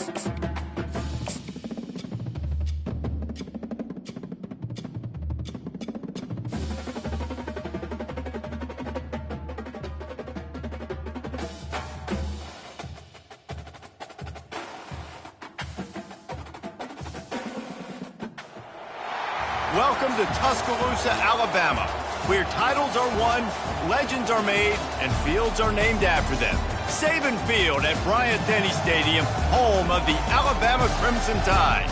Welcome to Tuscaloosa, Alabama, where titles are won, legends are made, and fields are named after them. Saban Field at Bryant-Denny Stadium, home of the Alabama Crimson Tide.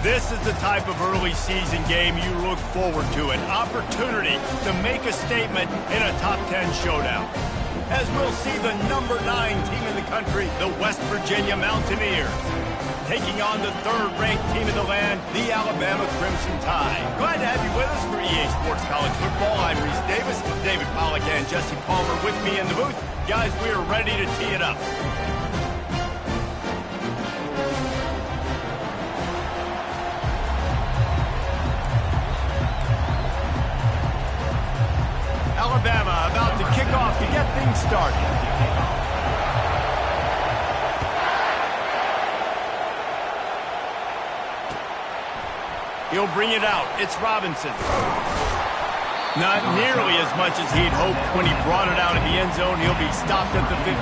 This is the type of early season game you look forward to, an opportunity to make a statement in a top 10 showdown. As we'll see the number 9 team in the country, the West Virginia Mountaineers, taking on the third-ranked team in the land, the Alabama Crimson Tide. Glad to have you with us for EA Sports College Football. I'm Reese Davis, David Pollack and Jesse Palmer with me in the booth. Guys, we are ready to tee it up. Alabama about to kick off to get things started. He'll bring it out. It's Robinson. Not nearly as much as he'd hoped when he brought it out of the end zone. He'll be stopped at the 15.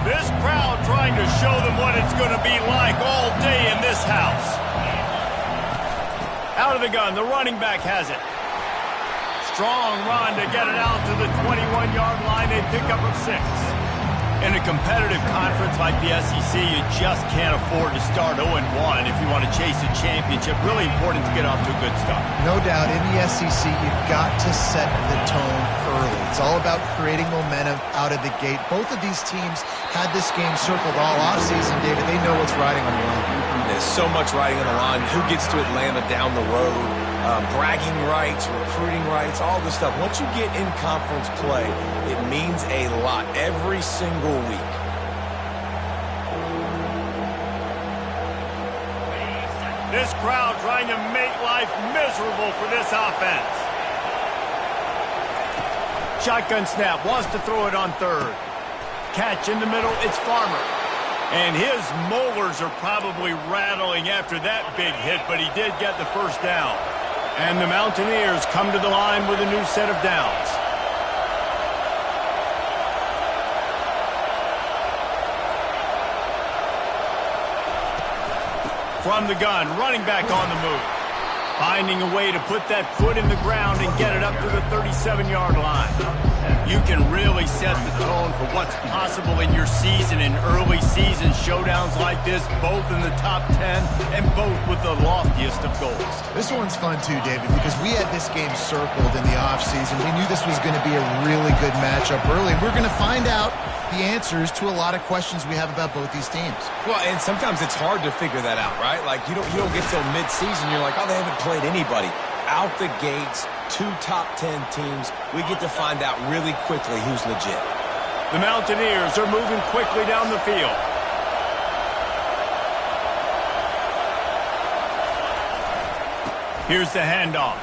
This crowd trying to show them what it's going to be like all day in this house. Out of the gun, the running back has it. Strong run to get it out to the 21-yard line. They pick up a 6. In a competitive conference like the SEC, you just can't afford to start 0-1 if you want to chase a championship. Really important to get off to a good start. No doubt, in the SEC, you've got to set the tone early. It's all about creating momentum out of the gate. Both of these teams had this game circled all offseason, David. They know what's riding on the line. There's so much riding on the line. Who gets to Atlanta down the road? Bragging rights, recruiting rights, all this stuff. Once you get in conference play, it means a lot every single week. This crowd trying to make life miserable for this offense. Shotgun snap, wants to throw it on third. Catch in the middle, it's Farmer. And his molars are probably rattling after that big hit, but he did get the first down. And the Mountaineers come to the line with a new set of downs. From the gun, running back on the move. Finding a way to put that foot in the ground and get it up to the 37-yard line. You can really set the tone for what's possible in your season in early season showdowns like this, both in the top 10 and both with the loftiest of goals. This one's fun too, David, because we had this game circled in the offseason. We knew this was going to be a really good matchup early. We're going to find out the answers to a lot of questions we have about both these teams. Well, and sometimes it's hard to figure that out, right? Like, you don't get till mid-season, you're like, oh, they haven't played anybody. Out the gates, 2 top 10 teams, we get to find out really quickly who's legit. The Mountaineers are moving quickly down the field. Here's the handoff.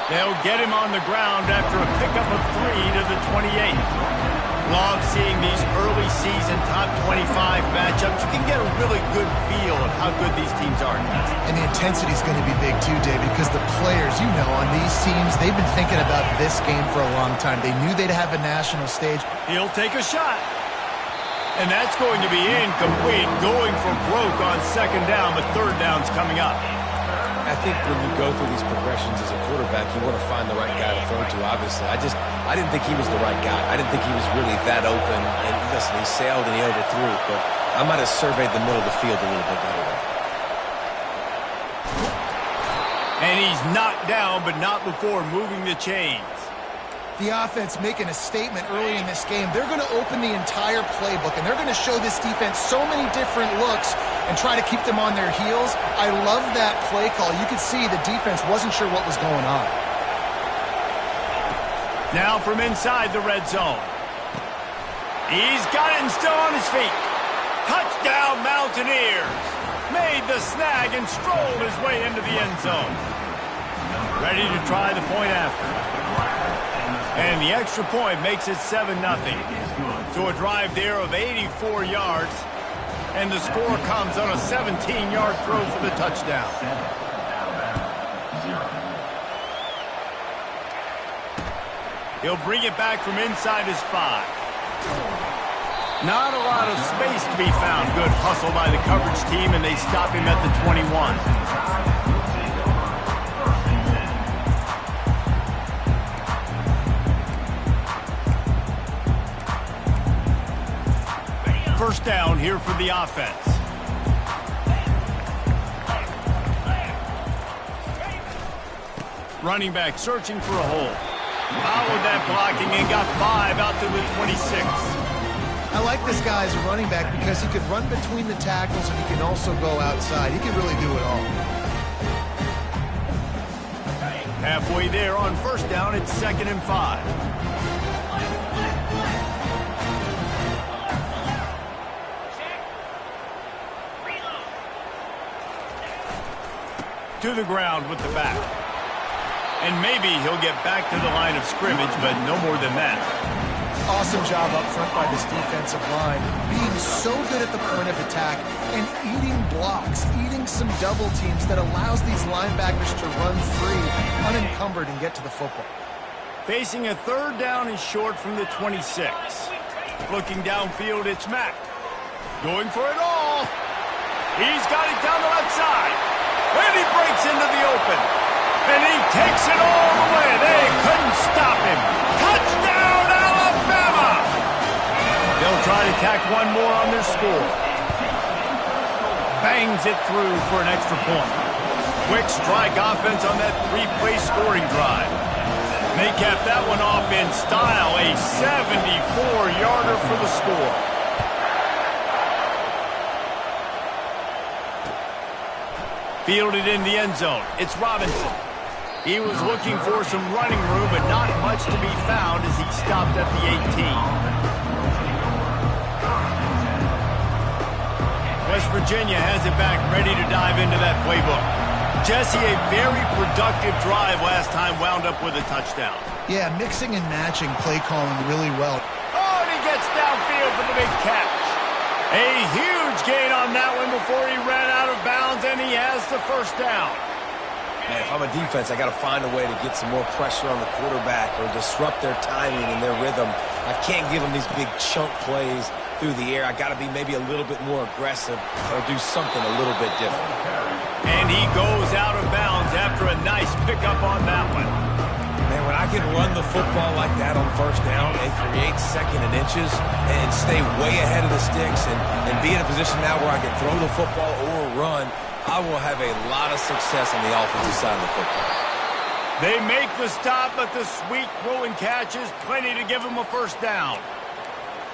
They'll get him on the ground after a pickup of 3 to the 28. Love seeing these early season top 25 matchups. You can get a really good feel of how good these teams are, guys. And the intensity is going to be big too, David, because the players, you know, on these teams, they've been thinking about this game for a long time. They knew they'd have a national stage. He'll take a shot. And that's going to be incomplete, going for broke on second down, but third down's coming up. I think when you go through these progressions as a quarterback, you want to find the right guy to throw to, obviously. I didn't think he was the right guy. I didn't think he was really that open. And listen, he sailed and he overthrew it, but I might have surveyed the middle of the field a little bit better there. And he's knocked down, but not before moving the chains. The offense making a statement early in this game. They're going to open the entire playbook, and they're going to show this defense so many different looks and try to keep them on their heels. I love that play call. You could see the defense wasn't sure what was going on. Now from inside the red zone. He's got it and still on his feet. Touchdown, Mountaineers! Made the snag and strolled his way into the end zone. Ready to try the point after. And the extra point makes it 7-0. So a drive there of 84 yards. And the score comes on a 17-yard throw for the touchdown. He'll bring it back from inside his 5. Not a lot of space to be found. Good hustle by the coverage team, and they stop him at the 21. First down here for the offense. Running back searching for a hole. Followed that blocking and got 5 out to the 26. I like this guy as a running back because he could run between the tackles and he can also go outside. He can really do it all. Halfway there on first down, it's 2nd and 5. To the ground with the back. And maybe he'll get back to the line of scrimmage, but no more than that. Awesome job up front by this defensive line, being so good at the point of attack and eating blocks, eating some double teams that allows these linebackers to run free, unencumbered, and get to the football. Facing a 3rd down and short from the 26. Looking downfield, it's Mack. Going for it all. He's got it down the left side. And he breaks into the open. And he takes it all the way. They couldn't stop him. Touchdown, Alabama! They'll try to tack one more on their score. Bangs it through for an extra point. Quick strike offense on that 3-play scoring drive. They capped that one off in style. A 74-yarder for the score. Fielded in the end zone. It's Robinson. He was looking for some running room, but not much to be found as he stopped at the 18. West Virginia has it back, ready to dive into that playbook. Jesse, a very productive drive last time, wound up with a touchdown. Yeah, mixing and matching play calling really well. Oh, and he gets downfield for the big catch. A huge gain on that one before he ran out of bounds, and he has the first down. Man, if I'm a defense, I got to find a way to get some more pressure on the quarterback or disrupt their timing and their rhythm. I can't give them these big chunk plays through the air. I got to be maybe a little bit more aggressive or do something a little bit different. And he goes out of bounds after a nice pickup on that one. Man, when I can run the football like that on first down and create 2nd and inches and stay way ahead of the sticks and be in a position now where I can throw the football or run, I will have a lot of success on the offensive side of the football. They make the stop, but the sweet throwing catch is plenty to give him a first down.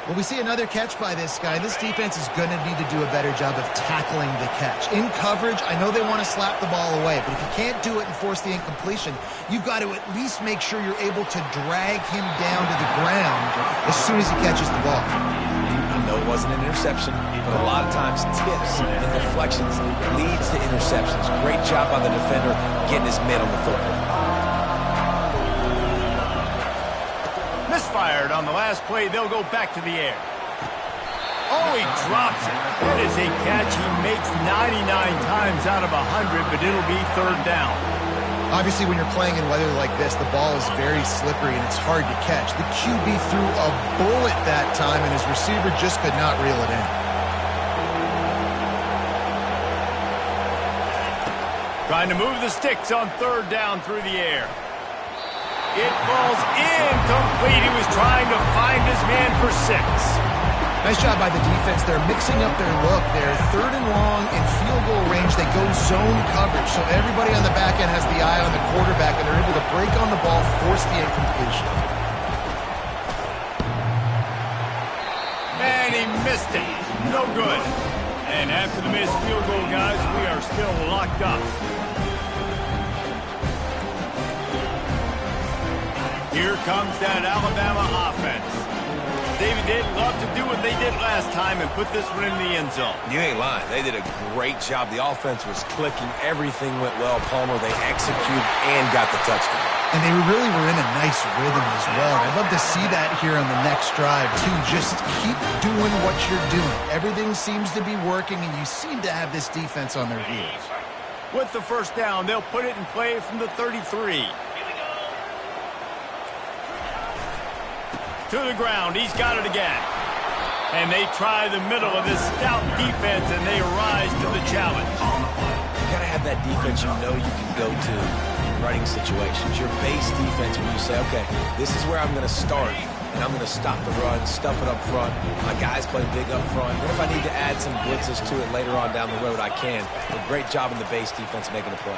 Well, we see another catch by this guy. This defense is going to need to do a better job of tackling the catch. In coverage, I know they want to slap the ball away, but if you can't do it and force the incompletion, you've got to at least make sure you're able to drag him down to the ground as soon as he catches the ball. I know it wasn't an interception, but a lot of times tips and deflections leads to interceptions. Great job by the defender getting his man on the football. Misfired on the last play. They'll go back to the air. Oh, he drops it. That is a catch he makes 99 times out of 100, but it'll be 3rd down. Obviously, when you're playing in weather like this, the ball is very slippery and it's hard to catch. The QB threw a bullet that time, and his receiver just could not reel it in. Trying to move the sticks on 3rd down through the air. It falls incomplete. He was trying to find his man for 6. Nice job by the defense. They're mixing up their look. They're 3rd and long in field goal range. They go zone coverage, so everybody on the back end has the eye on the quarterback, and they're able to break on the ball, force the incompletion. And he missed it. No good. And after the missed field goal, guys, we are still locked up. Here comes that Alabama offense. David, they'd love to do what they did last time and put this one in the end zone. You ain't lying. They did a great job. The offense was clicking. Everything went well, Palmer. They executed and got the touchdown. And they really were in a nice rhythm as well. I'd love to see that here on the next drive, too. Just keep doing what you're doing. Everything seems to be working, and you seem to have this defense on their heels. With the first down, they'll put it in play from the 33. To the ground, he's got it again. And they try the middle of this stout defense, and they rise to the challenge. You got to have that defense you know you can go to in running situations. Your base defense when you say, okay, this is where I'm going to start, and I'm going to stop the run, stuff it up front. My guys play big up front. And if I need to add some blitzes to it later on down the road, I can. A great job in the base defense making a play.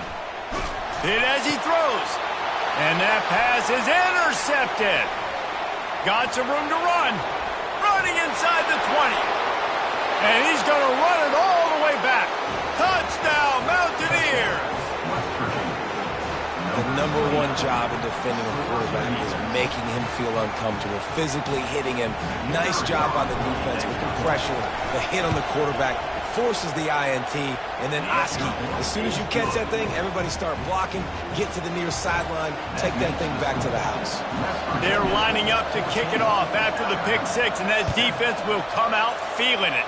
Hit as he throws. And that pass is intercepted. Got some room to run. Running inside the 20. And he's going to run it all the way back. Touchdown, Mountaineers! The number one job in defending a quarterback is making him feel uncomfortable, physically hitting him. Nice job by the defense with the pressure. The hit on the quarterback forces the INT, and then Oski. As soon as you catch that thing, everybody start blocking, get to the near sideline, take that thing back to the house. They're lining up to kick it off after the pick six, and that defense will come out feeling it.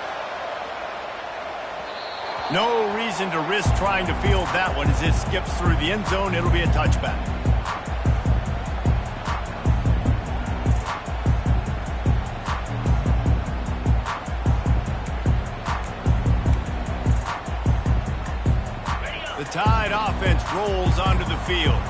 No reason to risk trying to field that one as it skips through the end zone. It'll be a touchback. The Tide offense rolls onto the field.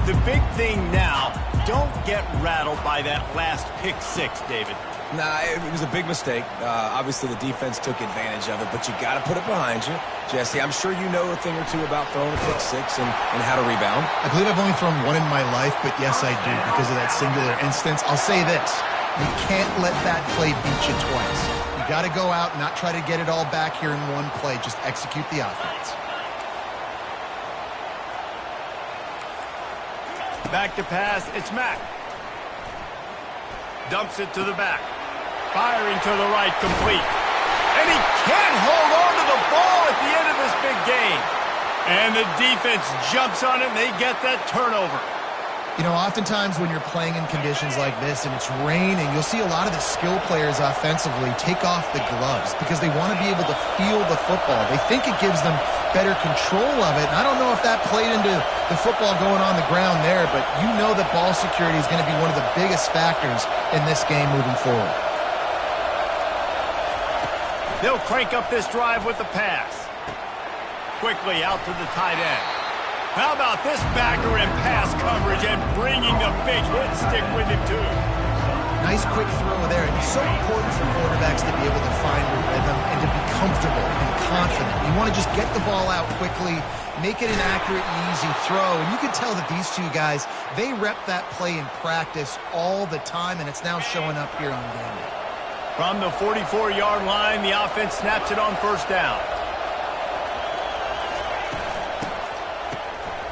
The big thing now, don't get rattled by that last pick six, David. Nah, it was a big mistake. Obviously, the defense took advantage of it, but you got to put it behind you. Jesse, I'm sure you know a thing or two about throwing a pick six and how to rebound. I believe I've only thrown one in my life, but yes, I do because of that singular instance. I'll say this. You can't let that play beat you twice. You got to go out and not try to get it all back here in one play. Just execute the offense. Back to pass, it's Mack. Dumps it to the back. Firing to the right, complete. And he can't hold on to the ball at the end of this big game. And the defense jumps on it, and they get that turnover. You know, oftentimes when you're playing in conditions like this and it's raining, you'll see a lot of the skill players offensively take off the gloves because they want to be able to feel the football. They think it gives them better control of it. And I don't know if that played into the football going on the ground there, but you know that ball security is going to be one of the biggest factors in this game moving forward. They'll crank up this drive with the pass. Quickly out to the tight end. How about this backer in pass coverage and bringing the big hit stick with it, too? Nice quick throw there. It's so important for quarterbacks to be able to find a rhythm and to be comfortable and confident. You want to just get the ball out quickly, make it an accurate and easy throw. And you can tell that these two guys, they rep that play in practice all the time, and it's now showing up here on game day. From the 44-yard line, the offense snaps it on first down.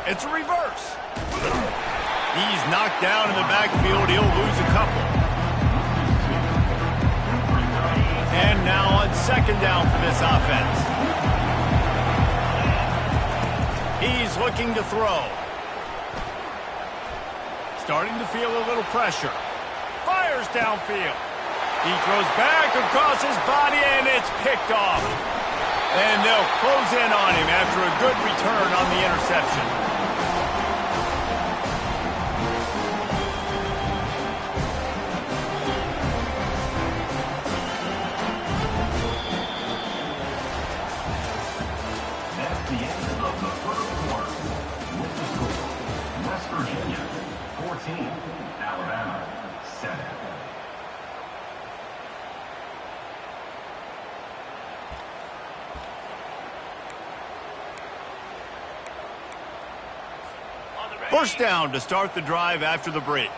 It's a reverse. He's knocked down in the backfield. He'll lose a couple. And now on second down for this offense. He's looking to throw. Starting to feel a little pressure. Fires downfield. He throws back across his body, and it's picked off. And they'll close in on him after a good return on the interception. Alabama, 7. First down to start the drive after the break.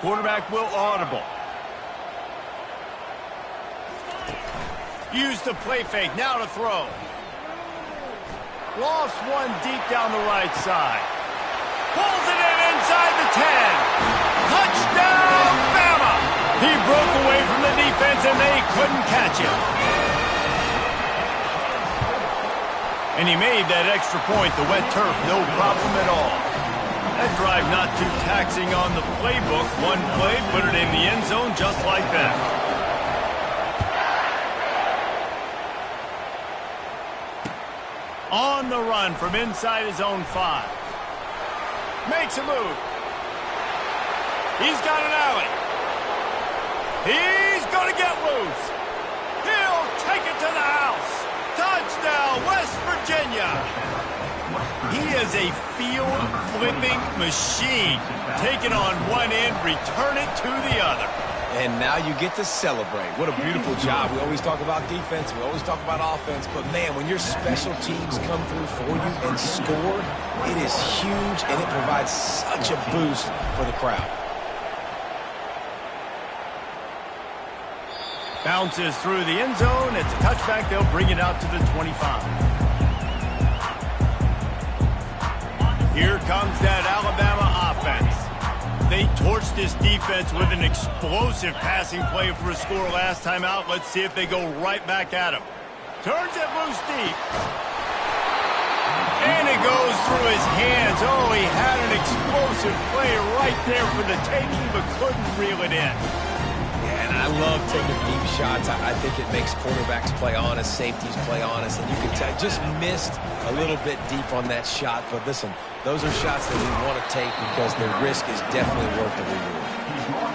Quarterback will audible. Use the play fake, now to throw. Lost one deep down the right side. Pulls it in inside the 10. Touchdown, Bama! He broke away from the defense, and they couldn't catch him. And he made that extra point. The wet turf, no problem at all. That drive not too taxing on the playbook. One play, put it in the end zone just like that. On the run from inside his own 5. Makes a move. He's got an alley. He's going to get loose. He'll take it to the house. Touchdown, West Virginia. He is a field-flipping machine. Take it on one end, return it to the other. And now you get to celebrate. What a beautiful job. We always talk about defense. We always talk about offense. But, man, when your special teams come through for you and score, it is huge, and it provides such a boost for the crowd. Bounces through the end zone. It's a touchback. They'll bring it out to the 25. Here comes that Alabama offense. They torched this defense with an explosive passing play for a score last time out. Let's see if they go right back at him. Turns it loose deep. And it goes through his hands. Oh, he had an explosive play right there for the taking, but couldn't reel it in. And I love taking deep shots. I think it makes quarterbacks play honest, safeties play honest, and you can tell just missed a little bit deep on that shot. But listen, those are shots that we want to take because the risk is definitely worth the reward.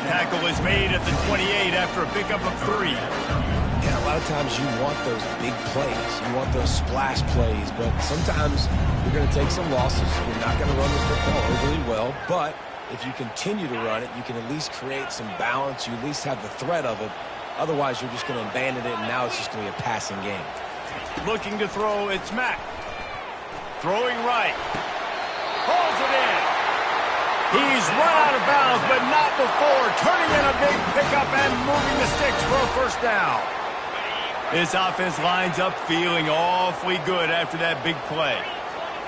Tackle is made at the 28 after a pickup of 3. And a lot of times you want those big plays. You want those splash plays, but sometimes you're going to take some losses. You're not going to run the football overly well, but if you continue to run it, you can at least create some balance. You at least have the threat of it. Otherwise, you're just going to abandon it, and now it's just going to be a passing game. Looking to throw, it's Mack. Throwing right. Pulls it in. He's run out of bounds, but not before. Turning in a big pickup and moving the sticks for a first down. This offense lines up feeling awfully good after that big play.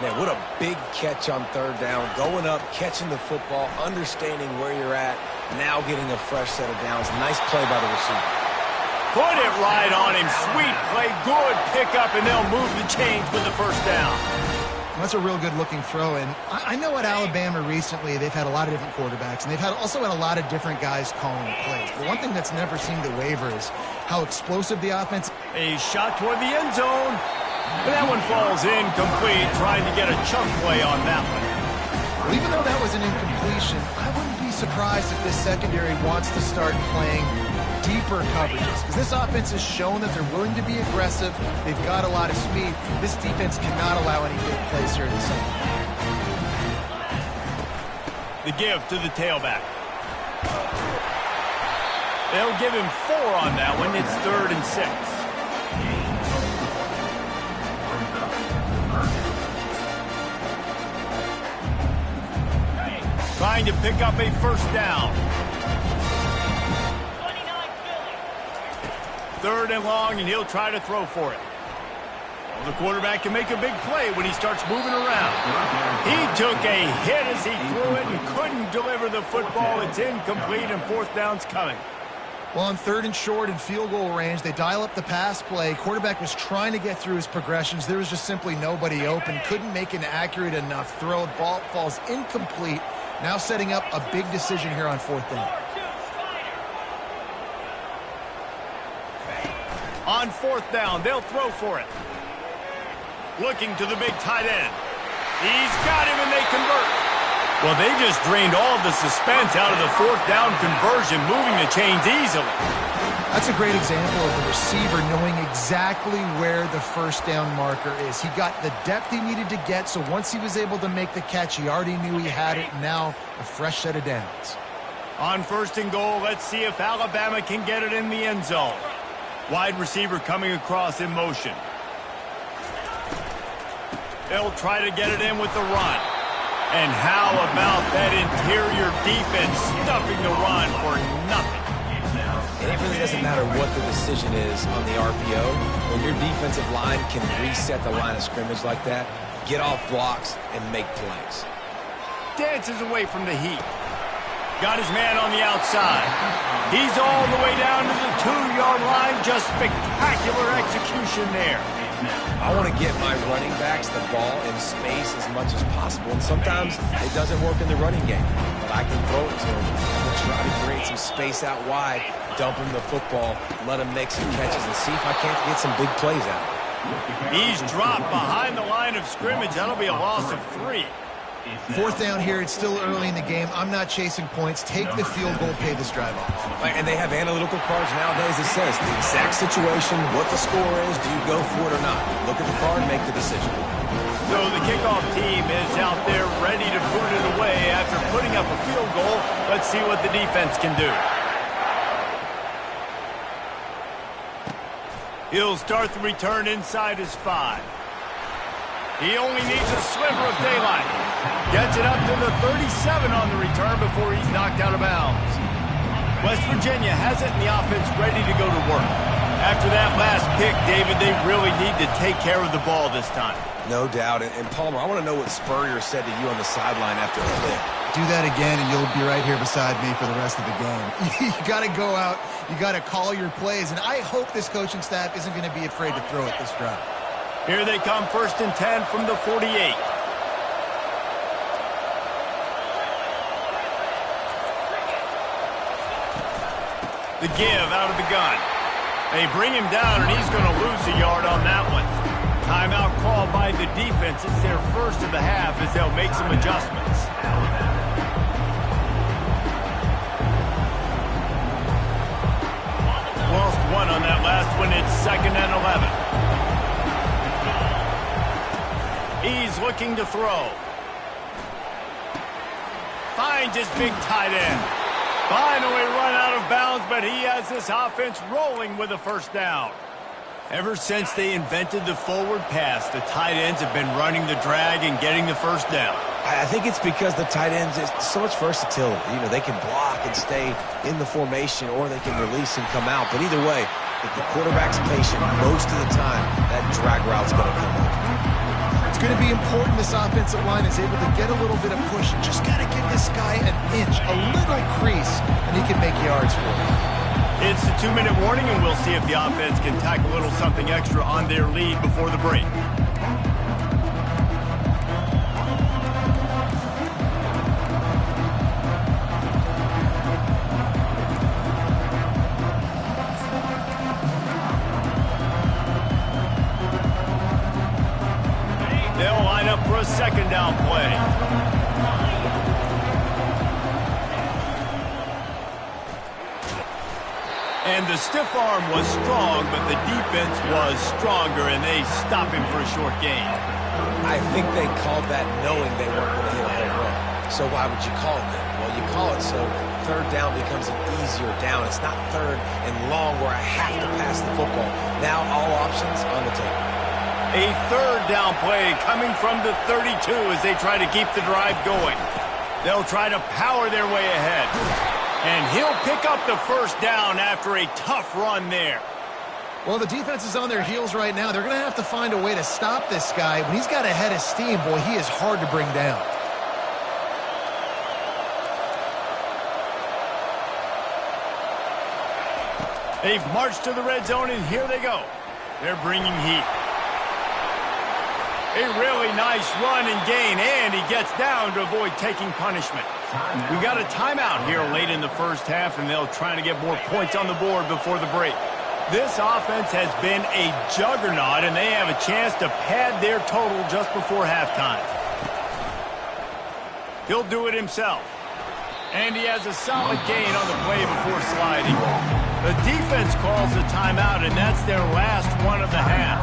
Man, what a big catch on third down. Going up, catching the football, understanding where you're at, now getting a fresh set of downs. Nice play by the receiver. Put it right on him. Sweet play, good pickup, and they'll move the chains with the first down. That's a real good-looking throw, and I know at Alabama recently they've had a lot of different quarterbacks, and they've also had a lot of different guys calling plays. But one thing that's never seemed to waver is how explosive the offense. A shot toward the end zone, and that one falls incomplete, trying to get a chunk play on that one. Well, even though that was an incompletion, I wouldn't be surprised if this secondary wants to start playing deeper coverages, because this offense has shown that they're willing to be aggressive. They've got a lot of speed. This defense cannot allow any big plays here in the second. The give to the tailback. They'll give him 4 on that one. It's 3rd and 6. Trying to pick up a first down. 3rd and long, and he'll try to throw for it. Well, the quarterback can make a big play when he starts moving around. He took a hit as he threw it and couldn't deliver the football. It's incomplete, and 4th down's coming. Well, on 3rd and short and field goal range, they dial up the pass play. Quarterback was trying to get through his progressions. There was just simply nobody open. Couldn't make an accurate enough throw. Ball falls incomplete. Now setting up a big decision here on 4th down. On 4th down, they'll throw for it. Looking to the big tight end. He's got him, and they convert. Well, they just drained all of the suspense out of the 4th down conversion, moving the chains easily. That's a great example of the receiver knowing exactly where the first down marker is. He got the depth he needed to get, so once he was able to make the catch, he already knew he had it. Now, a fresh set of downs. On 1st and goal, let's see if Alabama can get it in the end zone. Wide receiver coming across in motion. They'll try to get it in with the run. And how about that interior defense stuffing the run for nothing? And it really doesn't matter what the decision is on the RPO. When your defensive line can reset the line of scrimmage like that, get off blocks and make plays. Dances away from the heat. Got his man on the outside. He's all the way down to the 2-yard line. Just spectacular execution there. I want to get my running backs the ball in space as much as possible. And sometimes it doesn't work in the running game. But I can throw it to him. I'm going to try to create some space out wide, dump him the football, let him make some catches, and see if I can't get some big plays out of it. He's dropped behind the line of scrimmage. That'll be a loss of 3. 4th down here. It's still early in the game. I'm not chasing points. Take the field goal, pay this drive off. And they have analytical cards nowadays that says the exact situation, what the score is, do you go for it or not? Look at the card, make the decision. So the kickoff team is out there ready to boot it away after putting up a field goal. Let's see what the defense can do. He'll start the return inside his 5. He only needs a sliver of daylight. Gets it up to the 37 on the return before he's knocked out of bounds. West Virginia has it in the offense ready to go to work. After that last pick, David, they really need to take care of the ball this time. No doubt. And Palmer, I want to know what Spurrier said to you on the sideline after the pick. Do that again, and you'll be right here beside me for the rest of the game. You got to go out. You got to call your plays. And I hope this coaching staff isn't going to be afraid to throw it this drive. Here they come, 1st and 10 from the 48. The give out of the gun. They bring him down, and he's going to lose a yard on that one. Timeout called by the defense. It's their first of the half as they'll make some adjustments. Lost 1 on that last one. It's 2nd and 11. He's looking to throw. Finds his big tight end. Finally run out of bounds, but he has this offense rolling with a 1st down. Ever since they invented the forward pass, the tight ends have been running the drag and getting the 1st down. I think it's because the tight ends is so much versatility. You know, they can block and stay in the formation, or they can release and come out. But either way, if the quarterback's patient, most of the time, that drag route's going to come up. It's going to be important this offensive line is able to get a little bit of push. Just got to give this guy an inch, a little crease, and he can make yards for it. It's the 2-minute warning, and we'll see if the offense can tack a little something extra on their lead before the break. They'll line up for a 2nd down play. And the stiff arm was strong, but the defense was stronger, and they stop him for a short gain. I think they called that knowing they weren't going to hit a home run. So why would you call it that? Well, you call it so 3rd down becomes an easier down. It's not 3rd and long where I have to pass the football. Now all options on the table. A 3rd down play coming from the 32 as they try to keep the drive going. They'll try to power their way ahead. And he'll pick up the 1st down after a tough run there. Well, the defense is on their heels right now. They're going to have to find a way to stop this guy. When he's got a head of steam, boy, he is hard to bring down. They've marched to the red zone, and here they go. They're bringing heat. A really nice run and gain, and he gets down to avoid taking punishment. We got a timeout here late in the 1st half, and they'll try to get more points on the board before the break. This offense has been a juggernaut, and they have a chance to pad their total just before halftime. He'll do it himself. And he has a solid gain on the play before sliding. The defense calls a timeout, and that's their last one of the half.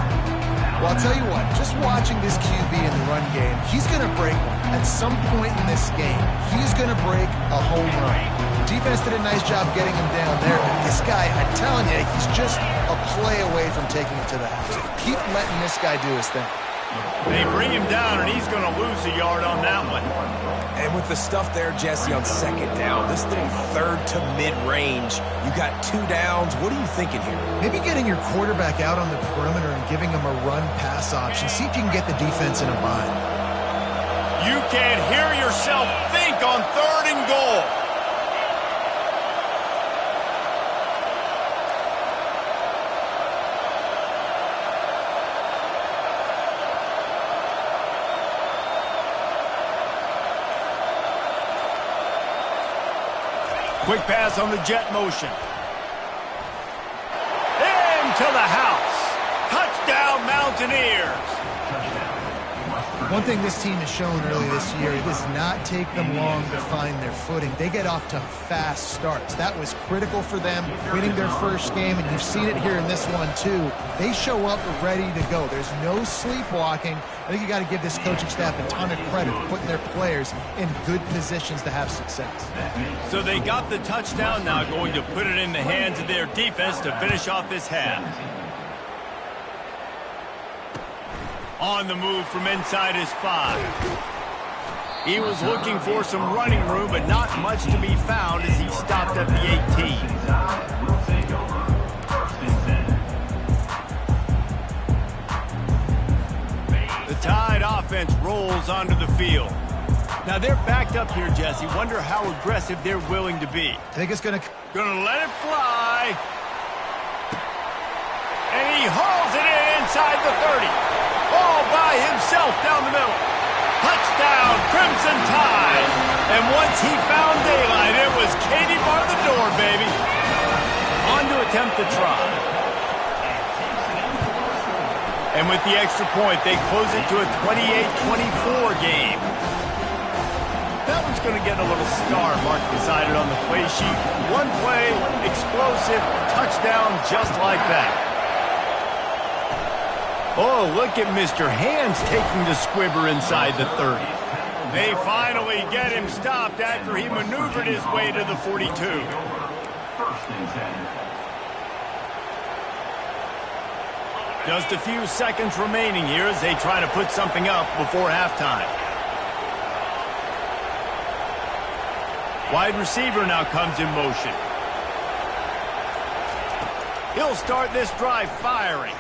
Well, I'll tell you what, just watching this QB in the run game, he's going to break one. At some point in this game, he's going to break a home run. Defense did a nice job getting him down there, but this guy, I'm telling you, he's just a play away from taking it to the house. Keep letting this guy do his thing. They bring him down, and he's going to lose a yard on that one. And with the stuff there, Jesse, on 2nd down, this little 3rd to mid-range, you got 2 downs. What are you thinking here? Maybe getting your quarterback out on the perimeter and giving him a run-pass option. See if you can get the defense in a bind. You can't hear yourself think on 3rd and goal. Quick pass on the jet motion. Into the house. Touchdown, Mountaineers. One thing this team has shown early this year, it does not take them long to find their footing. They get off to fast starts. That was critical for them, winning their first game, and you've seen it here in this one too. They show up ready to go. There's no sleepwalking. I think you got to give this coaching staff a ton of credit for putting their players in good positions to have success. So they got the touchdown, now going to put it in the hands of their defense to finish off this half. On the move from inside his 5. He was looking for some running room, but not much to be found as he stopped at the 18. The Tide offense rolls onto the field. Now they're backed up here, Jesse. Wonder how aggressive they're willing to be. I think it's going to let it fly. And he hauls it in inside the 30. All by himself down the middle. Touchdown, Crimson Tide. And once he found daylight, it was Katie bar the door, baby. On to attempt the try. And with the extra point, they close it to a 28-24 game. That one's going to get a little star mark beside it on the play sheet. One play, explosive, touchdown just like that. Oh, look at Mr. Hands taking the squibber inside the 30. They finally get him stopped after he maneuvered his way to the 42. Just a few seconds remaining here as they try to put something up before halftime. Wide receiver now comes in motion. He'll start this drive firing.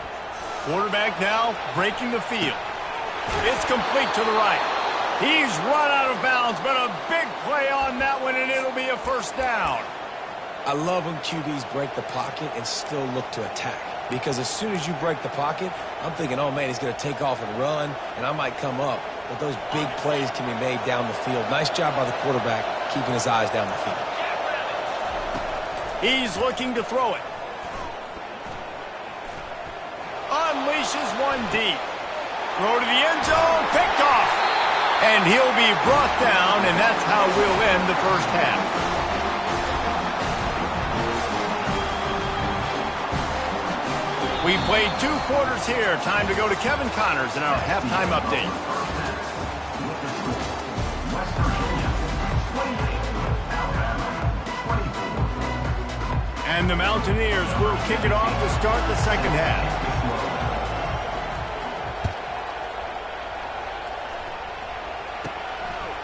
Quarterback now breaking the field. It's complete to the right. He's run out of bounds, but a big play on that one, and it'll be a first down. I love when QBs break the pocket and still look to attack. Because as soon as you break the pocket, I'm thinking, oh, man, he's going to take off and run, and I might come up. But those big plays can be made down the field. Nice job by the quarterback keeping his eyes down the field. He's looking to throw it. Unleashes one deep. Throw to the end zone, picked off. And he'll be brought down, and that's how we'll end the first half. We played 2 quarters here. Time to go to Kevin Connors in our halftime update. And the Mountaineers will kick it off to start the second half.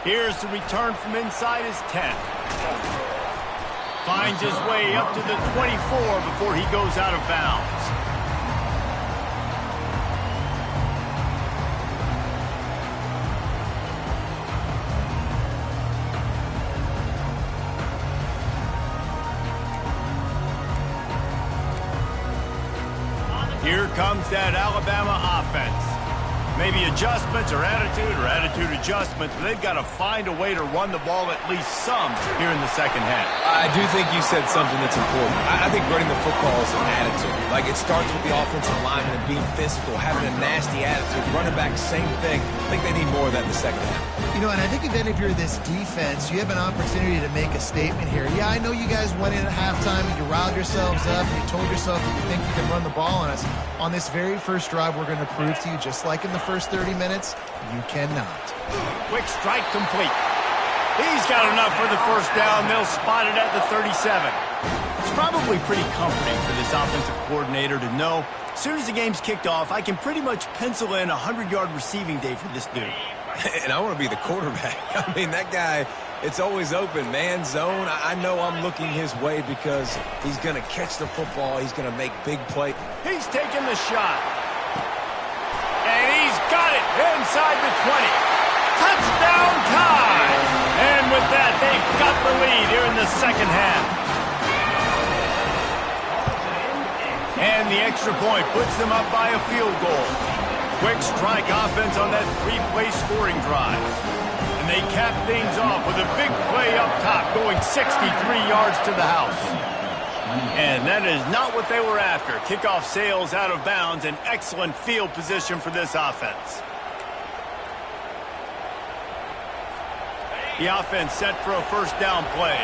Here's the return from inside his 10. Finds his way up to the 24 before he goes out of bounds. Here comes that Alabama offense. Maybe adjustments or attitude adjustments, but they've got to find a way to run the ball at least some here in the second half. I do think you said something that's important. I think running the football is an attitude. Like, it starts with the offensive lineman and being physical, having a nasty attitude. Running back, same thing. I think they need more of that in the second half. You know, and I think then if you're this defense, you have an opportunity to make a statement here. Yeah, I know you guys went in at halftime and you riled yourselves up and you told yourself that you think you can run the ball on us. On this very first drive, we're going to prove to you, just like in the first 30 minutes, you cannot. Quick strike complete. He's got enough for the first down. They'll spot it at the 37. It's probably pretty comforting for this offensive coordinator to know as soon as the game's kicked off, I can pretty much pencil in a 100-yard receiving day for this dude. And I want to be the quarterback. I mean, that guy, it's always open, man, zone. I know I'm looking his way because he's going to catch the football. He's going to make big plays. He's taking the shot. And he's got it inside the 20. Touchdown Tide! And with that, they've got the lead here in the second half. And the extra point puts them up by a field goal. Quick strike offense on that 3-play scoring drive. And they cap things off with a big play up top, going 63 yards to the house. And that is not what they were after. Kickoff sails out of bounds, and excellent field position for this offense. The offense set for a first down play.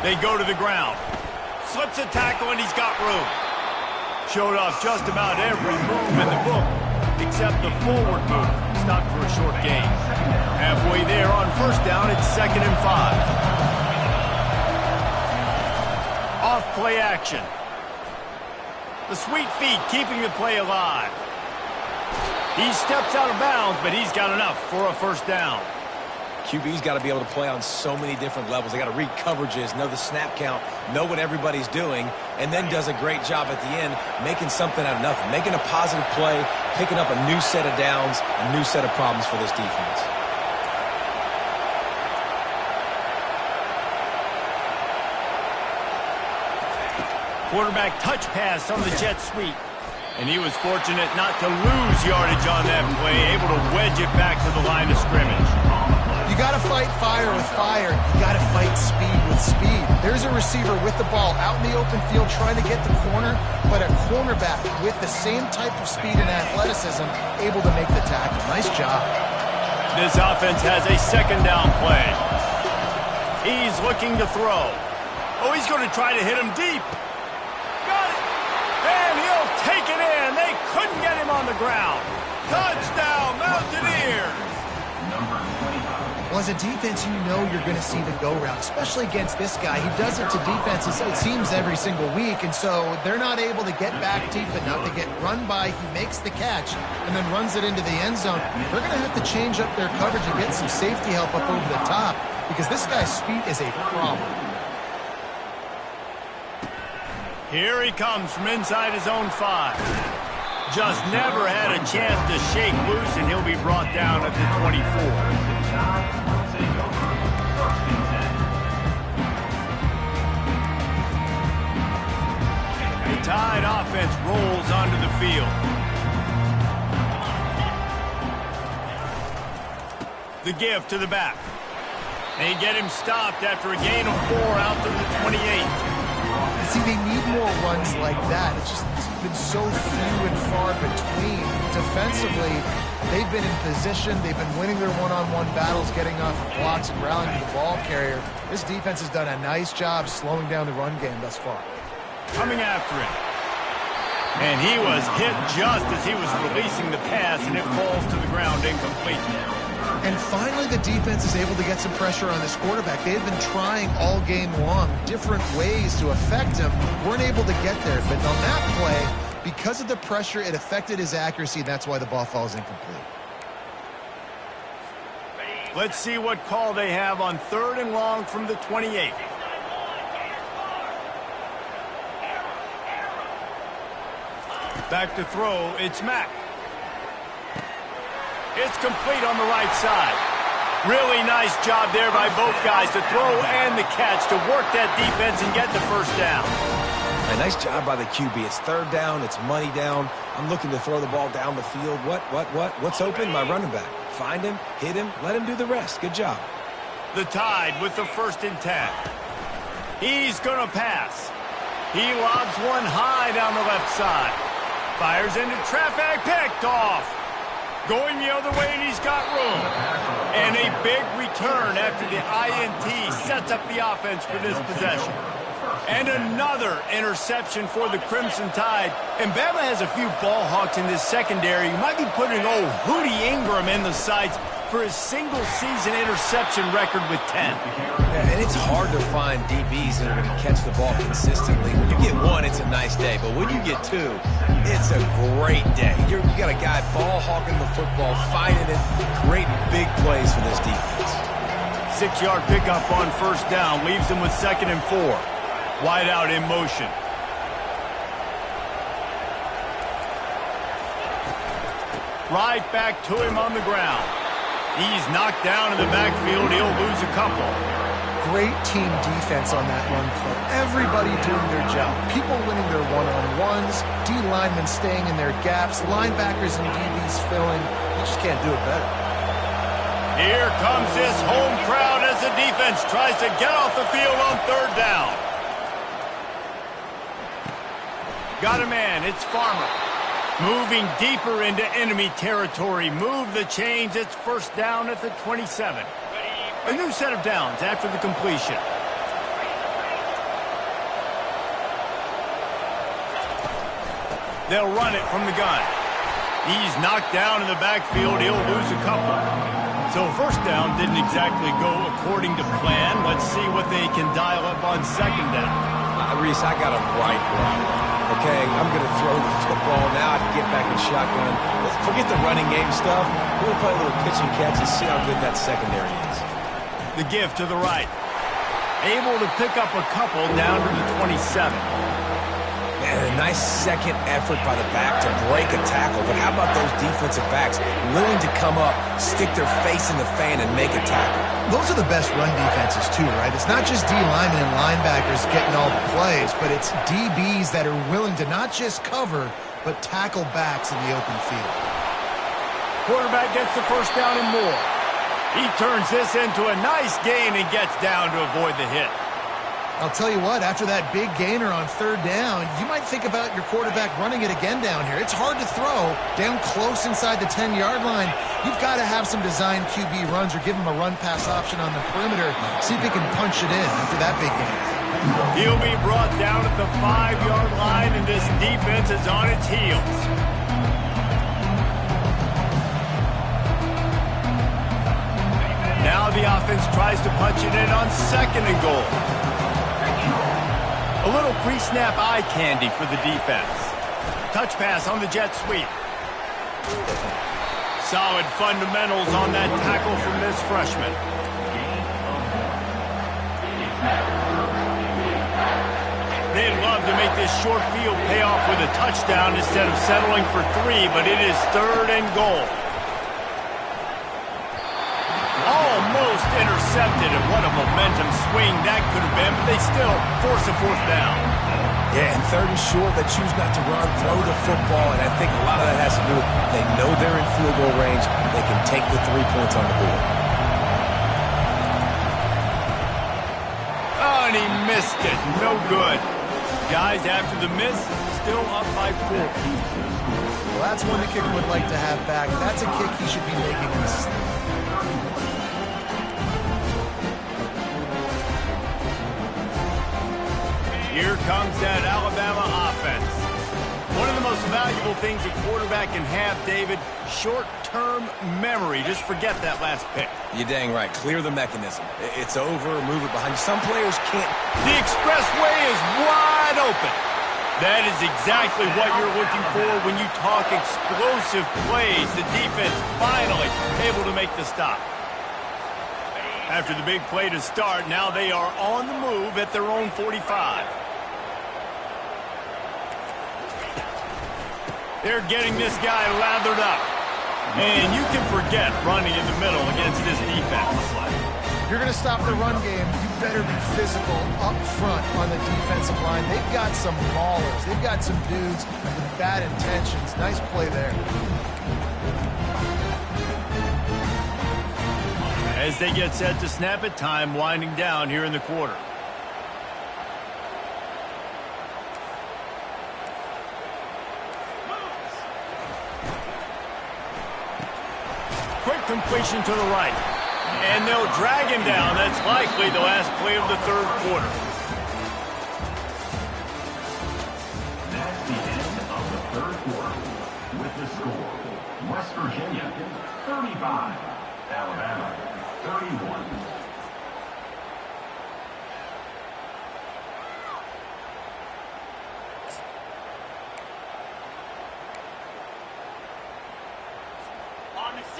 They go to the ground. Slips a tackle, and he's got room. Showed off just about every move in the book, except the forward move. Stopped for a short gain. Halfway there on first down, it's 2nd and 5. Off play action. The sweet feet keeping the play alive. He steps out of bounds, but he's got enough for a first down. QB's got to be able to play on so many different levels. They got to read coverages, know the snap count, know what everybody's doing, and then does a great job at the end making something out of nothing, making a positive play, picking up a new set of downs, a new set of problems for this defense. Quarterback touch pass on the jet sweep. And he was fortunate not to lose yardage on that play, able to wedge it back to the line of scrimmage. You got to fight fire with fire. You got to fight speed with speed. There's a receiver with the ball out in the open field trying to get the corner, but a cornerback with the same type of speed and athleticism able to make the tackle. Nice job. This offense has a second down play. He's looking to throw. Oh, he's going to try to hit him deep. Got it. And he'll take it in. They couldn't get him on the ground. Touchdown, Mountaineers. Well, as a defense, you know you're going to see the go route, especially against this guy. He does it to defenses, it seems, every single week, and so they're not able to get back deep enough. They get run by, he makes the catch, and then runs it into the end zone. They're going to have to change up their coverage and get some safety help up over the top because this guy's speed is a problem. Here he comes from inside his own 5. Just never had a chance to shake loose, and he'll be brought down at the 24. The Tide offense rolls onto the field. The give to the back. They get him stopped after a gain of 4 out to the 28. See, they need more runs like that. It's been so few and far between. Defensively, they've been in position. They've been winning their one-on-one battles, getting off of blocks and rallying to the ball carrier. This defense has done a nice job slowing down the run game thus far. Coming after him. And he was hit just as he was releasing the pass, and it falls to the ground incomplete. And finally, the defense is able to get some pressure on this quarterback. They've been trying all game long different ways to affect him. Weren't able to get there. But on that play, because of the pressure, it affected his accuracy, and that's why the ball falls incomplete. Let's see what call they have on 3rd and long from the 28. Back to throw, it's Mack. It's complete on the right side. Really nice job there by both guys to throw and the catch to work that defense and get the first down. A nice job by the QB. It's 3rd down. It's money down. I'm looking to throw the ball down the field. What's open? My running back. Find him, hit him, let him do the rest. Good job. The Tide with the 1st and 10. He's going to pass. He lobs one high down the left side. Fires into traffic, picked off. Going the other way, and he's got room. And a big return after the INT sets up the offense for this possession. And another interception for the Crimson Tide. And Bama has a few ball hawks in this secondary. You might be putting old Hootie Ingram in the sights for his single-season interception record with 10. Yeah, and it's hard to find DBs that are going to catch the ball consistently. When you get 1, it's a nice day. But when you get 2, it's a great day. You got a guy ball hawking the football, finding it, creating big plays for this defense. 6-yard pickup on 1st down leaves them with 2nd and 4. Wide out in motion. Right back to him on the ground. He's knocked down in the backfield. He'll lose a couple. great team defense on that run play. Everybody doing their job. People winning their one-on-ones, D linemen staying in their gaps, linebackers and DBs filling. You just can't do it better. Here comes this home crowd as the defense tries to get off the field on third down. Got a man, it's Farmer. Moving deeper into enemy territory. Move the chains, it's first down at the 27. A new set of downs after the completion. They'll run it from the gun. He's knocked down in the backfield. He'll lose a couple. So first down didn't exactly go according to plan. Let's see what they can dial up on second down. Reese, I got him right. Okay, I'm going to throw the football now. I can get back in shotgun. Let's forget the running game stuff. We're going to play a little pitch and catch and see how good that secondary is. The give to the right. Able to pick up a couple down to the 27. Man, a nice second effort by the back to break a tackle. But how about those defensive backs willing to come up, stick their face in the fan, and make a tackle? Those are the best run defenses too, right? It's not just D linemen and linebackers getting all the plays, but it's DBs that are willing to not just cover, but tackle backs in the open field. Quarterback gets the first down and more. He turns this into a nice gain and gets down to avoid the hit. I'll tell you what, after that big gainer on third down, you might think about your quarterback running it again down here. It's hard to throw down close inside the 10-yard line. You've got to have some design QB runs or give him a run-pass option on the perimeter. See if he can punch it in after that big gain. He'll be brought down at the 5-yard line, and this defense is on its heels. Now the offense tries to punch it in on second and goal. A little pre-snap eye candy for the defense. Touch pass on the jet sweep. Solid fundamentals on that tackle from this freshman. They'd love to make this short field pay off with a touchdown instead of settling for 3, but it is third and goal. Almost intercepted, and what a momentum swing that could have been, but they still force a fourth down. Yeah, and third and short, they choose not to run, throw the football, and I think a lot of that has to do with they know they're in field goal range. They can take the 3 points on the board. Oh, and he missed it. No good. Guys, after the miss, still up by 4. Well, that's one the kicker would like to have back. That's a kick he should be making in his sleep. Here comes that Alabama offense. One of the most valuable things a quarterback can have, David, short-term memory. Just forget that last pick. You're dang right. Clear the mechanism. It's over, move it behind you. Some players can't. The expressway is wide open. That is exactly what you're looking for when you talk explosive plays. The defense finally able to make the stop. After the big play to start, now they are on the move at their own 45. They're getting this guy lathered up. And you can forget running in the middle against this defense. If you're going to stop the run game, you better be physical up front on the defensive line. They've got some maulers. They've got some dudes with bad intentions. Nice play there. As they get set to snap it, time winding down here in the quarter. Quick completion to the right. And they'll drag him down. That's likely the last play of the third quarter. That's the end of the third quarter. With the score, West Virginia 35, Alabama 31.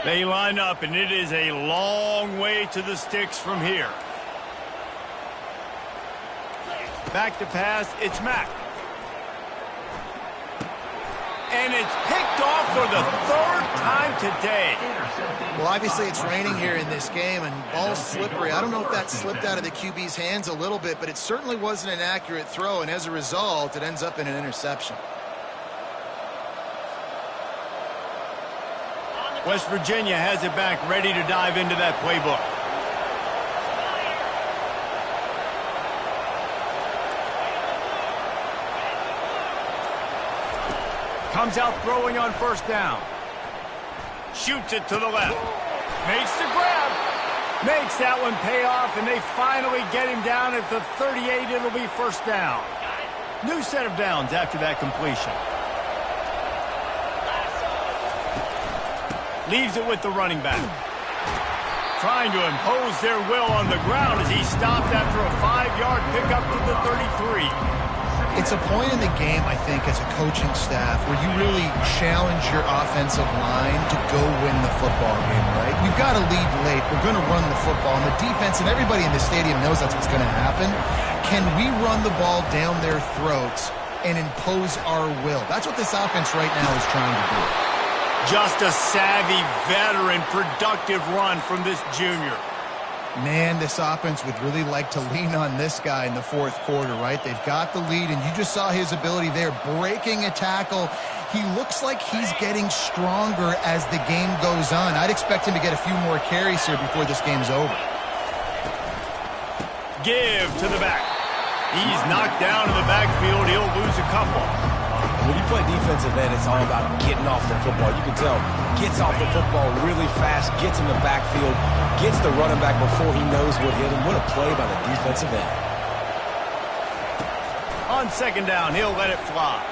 They line up, and it is a long way to the sticks from here. Back to pass, it's Mack. And it's picked off for the third time today. Well, obviously it's raining here in this game, and ball's slippery. I don't know if that slipped out of the QB's hands a little bit, but it certainly wasn't an accurate throw, and as a result, it ends up in an interception. West Virginia has it back, ready to dive into that playbook. Comes out throwing on first down. Shoots it to the left. Makes the grab. Makes that one pay off, and they finally get him down at the 38. It'll be first down. New set of downs after that completion. Leaves it with the running back. Trying to impose their will on the ground as he stopped after a 5-yard pickup to the 33. It's a point in the game, I think, as a coaching staff where you really challenge your offensive line to go win the football game, right? We've got to lead late. We're going to run the football. And the defense and everybody in the stadium knows that's what's going to happen. Can we run the ball down their throats and impose our will? That's what this offense right now is trying to do. Just a savvy, veteran, productive run from this junior. Man, this offense would really like to lean on this guy in the fourth quarter, right? They've got the lead, and you just saw his ability there, breaking a tackle. He looks like he's getting stronger as the game goes on. I'd expect him to get a few more carries here before this game's over. Give to the back. He's knocked down in the backfield. He'll lose a couple. When you play defensive end, it's all about getting off the football. You can tell, gets off the football really fast, gets in the backfield, gets the running back before he knows what hit him. What a play by the defensive end. On second down, he'll let it fly.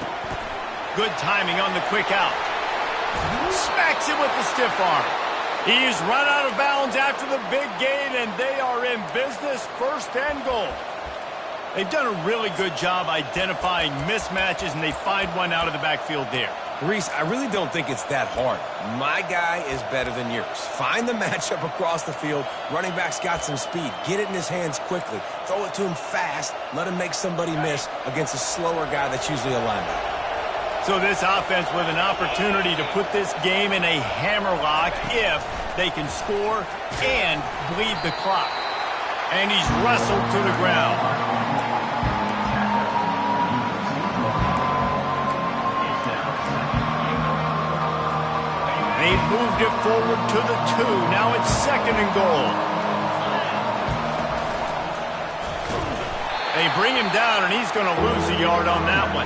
Good timing on the quick out. Smacks him with the stiff arm. He's run out of bounds after the big gain, and they are in business, first and goal. They've done a really good job identifying mismatches, and they find one out of the backfield there. Reese, I really don't think it's that hard. My guy is better than yours. Find the matchup across the field. Running back's got some speed. Get it in his hands quickly. Throw it to him fast. Let him make somebody miss against a slower guy that's usually a linebacker. So this offense with an opportunity to put this game in a hammerlock if they can score and bleed the clock. And he's wrestled to the ground. They moved it forward to the 2. Now it's second and goal. They bring him down, and he's going to lose a yard on that one.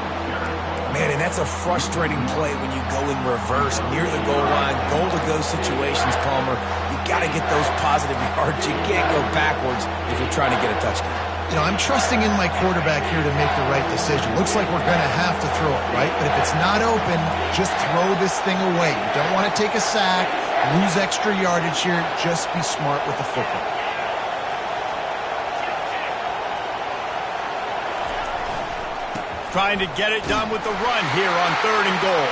Man, and that's a frustrating play when you go in reverse near the goal line, goal-to-go situations, Palmer. You got to get those positive yards. You can't go backwards if you're trying to get a touchdown. You know, I'm trusting in my quarterback here to make the right decision. Looks like we're going to have to throw it, right? But if it's not open, just throw this thing away. You don't want to take a sack, lose extra yardage here. Just be smart with the football. Trying to get it done with the run here on third and goal.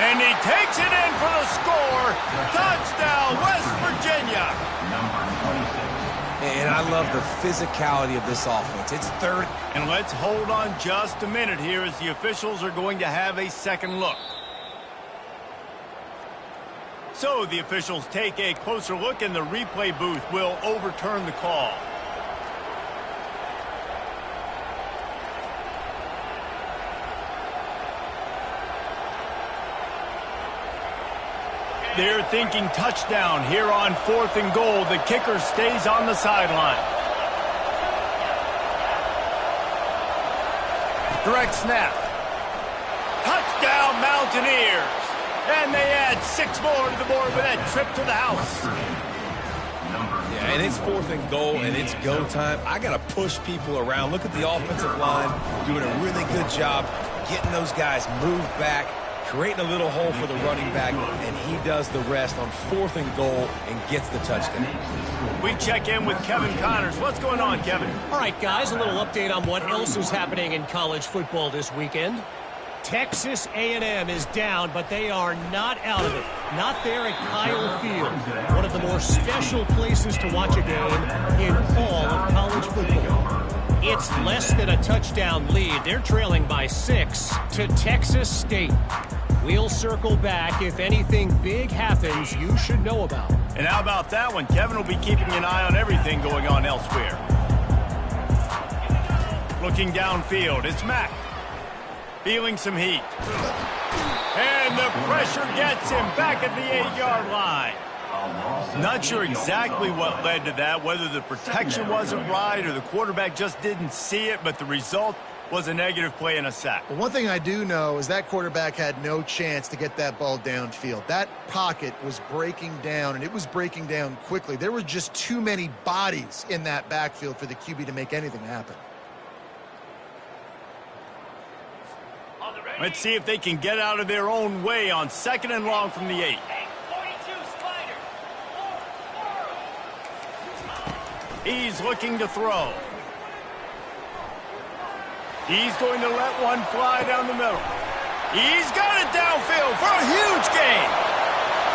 And he takes it in for the score. Touchdown, West Virginia. Number 26. And I love the physicality of this offense. It's third. And let's hold on just a minute here as the officials are going to have a second look. So the officials take a closer look, and the replay booth will overturn the call. They're thinking touchdown here on fourth and goal. The kicker stays on the sideline. Direct snap. Touchdown, Mountaineers. And they add 6 more to the board with that trip to the house. Yeah, and it's fourth and goal, and it's go time. I got to push people around. Look at the offensive line doing a really good job getting those guys moved back, creating a little hole for the running back, and he does the rest on fourth and goal and gets the touchdown. We check in with Kevin Connors. What's going on, Kevin? All right, guys, a little update on what else is happening in college football this weekend. Texas A&M is down, but they are not out of it. Not there at Kyle Field, one of the more special places to watch a game in all of college football. It's less than a touchdown lead. They're trailing by 6 to Texas State. We'll circle back. If anything big happens, you should know about it. And how about that one? Kevin will be keeping an eye on everything going on elsewhere. Looking downfield, it's Mack. Feeling some heat. And the pressure gets him back at the 8-yard line. Not sure exactly what led to that, whether the protection wasn't right or the quarterback just didn't see it, but the result was a negative play and a sack. Well, one thing I do know is that quarterback had no chance to get that ball downfield. That pocket was breaking down, and it was breaking down quickly. There were just too many bodies in that backfield for the QB to make anything happen. Let's see if they can get out of their own way on 2nd and long from the 8. He's looking to throw. He's going to let one fly down the middle. He's got it downfield for a huge gain.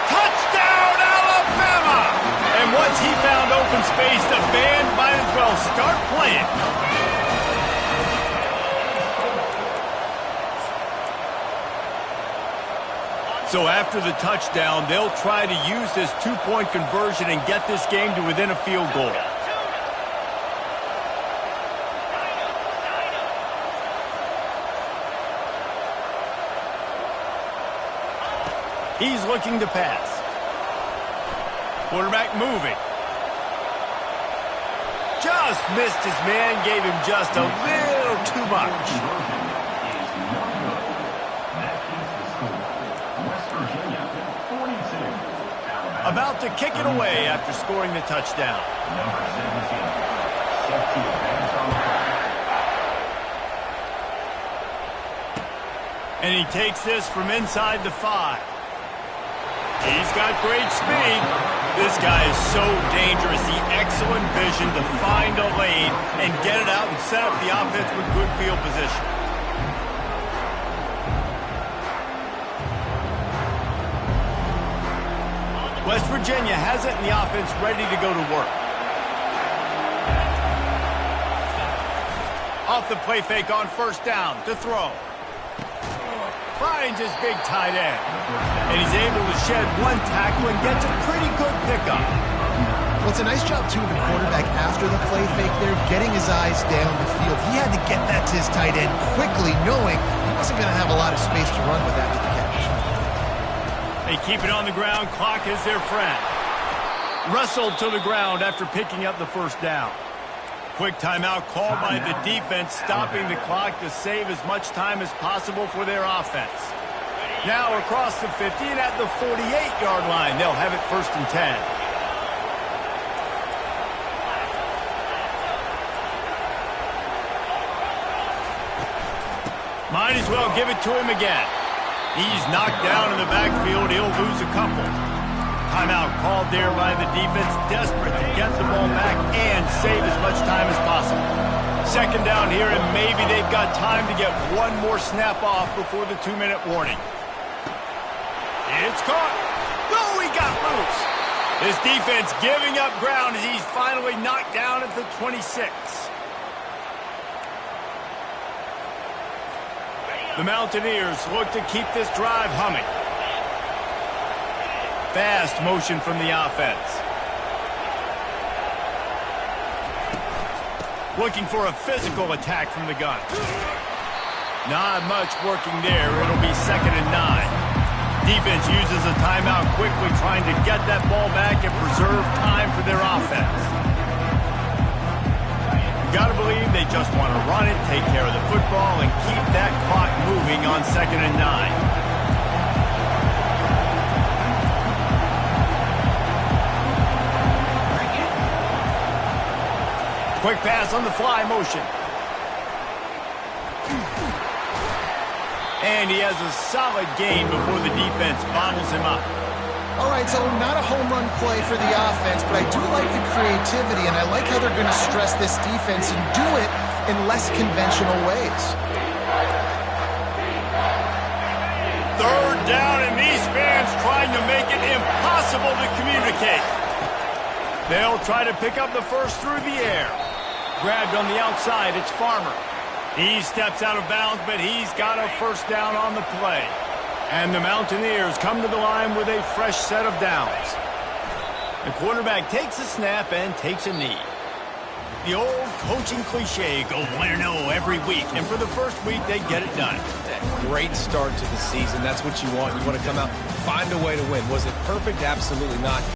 Touchdown, Alabama! And once he found open space, the band might as well start playing. So after the touchdown, they'll try to use this 2-point conversion and get this game to within a field goal. He's looking to pass. Quarterback moving. Just missed his man, gave him just a little too much. About to kick it away after scoring the touchdown. And he takes this from inside the 5. He's got great speed. This guy is so dangerous. The excellent vision to find a lane and get it out and set up the offense with good field position. West Virginia has it, and the offense ready to go to work. Off the play fake on 1st down to throw. Finds his big tight end. And he's able to shed one tackle and gets a pretty good pickup. Well, it's a nice job, too, of the quarterback after the play fake there, getting his eyes down the field. He had to get that to his tight end quickly, knowing he wasn't going to have a lot of space to run with after the catch. They keep it on the ground. Clock is their friend. Wrestled to the ground after picking up the 1st down. Quick timeout called by the defense, stopping the clock to save as much time as possible for their offense. Now across the 50 and at the 48-yard line, they'll have it 1st and 10. Might as well give it to him again. He's knocked down in the backfield. He'll lose a couple. Timeout called there by the defense, desperate to get the ball back and save as much time as possible. 2nd down here, and maybe they've got time to get one more snap off before the 2-minute warning. It's caught. Oh, he got loose. This defense giving up ground as he's finally knocked down at the 26. The Mountaineers look to keep this drive humming. Fast motion from the offense. Looking for a physical attack from the gun. Not much working there. It'll be 2nd and 9. Defense uses a timeout quickly, trying to get that ball back and preserve time for their offense. Got to believe they just want to run it, take care of the football, and keep that clock moving on 2nd and 9. Quick pass on the fly motion. And he has a solid gain before the defense bottles him up. All right, so not a home run play for the offense, but I do like the creativity, and I like how they're going to stress this defense and do it in less conventional ways. 3rd down, and these fans trying to make it impossible to communicate. They'll try to pick up the 1st through the air. Grabbed on the outside, it's Farmer. He steps out of bounds, but he's got a 1st down on the play. And the Mountaineers come to the line with a fresh set of downs. The quarterback takes a snap and takes a knee. The old coaching cliche, go 1-0 every week, and for the first week, they get it done. Great start to the season. That's what you want. You want to come out, find a way to win. Was it perfect? Absolutely not.